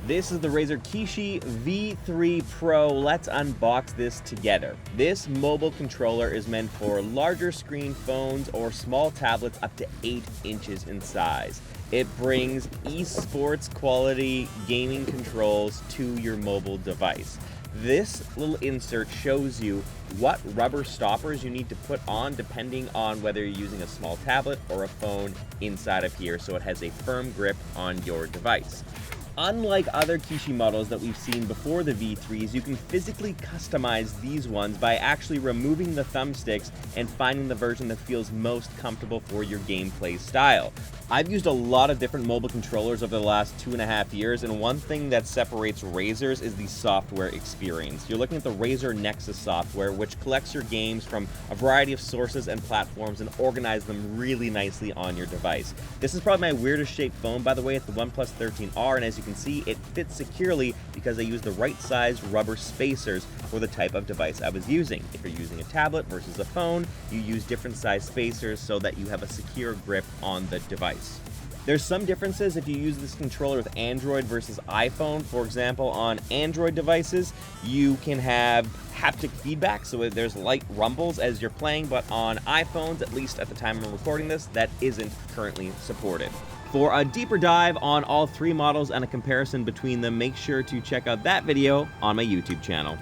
This is the Razer Kishi V3 Pro. Let's unbox this together. This mobile controller is meant for larger screen phones or small tablets up to 8 inches in size. It brings esports quality gaming controls to your mobile device. This little insert shows you what rubber stoppers you need to put on depending on whether you're using a small tablet or a phone inside of here, so it has a firm grip on your device. Unlike other Kishi models that we've seen before the V3s, you can physically customize these ones by actually removing the thumbsticks and finding the version that feels most comfortable for your gameplay style. I've used a lot of different mobile controllers over the last 2.5 years, and one thing that separates Razer's is the software experience. You're looking at the Razer Nexus software, which collects your games from a variety of sources and platforms and organizes them really nicely on your device. This is probably my weirdest shaped phone, by the way. It's the OnePlus 13R, and as you can see, it fits securely because I used the right size rubber spacers for the type of device I was using. If you're using a tablet versus a phone, you use different size spacers so that you have a secure grip on the device. There's some differences if you use this controller with Android versus iPhone. For example, on Android devices, you can have haptic feedback, so there's light rumbles as you're playing, but on iPhones, at least at the time I'm recording this, that isn't currently supported. For a deeper dive on all three models and a comparison between them, make sure to check out that video on my YouTube channel.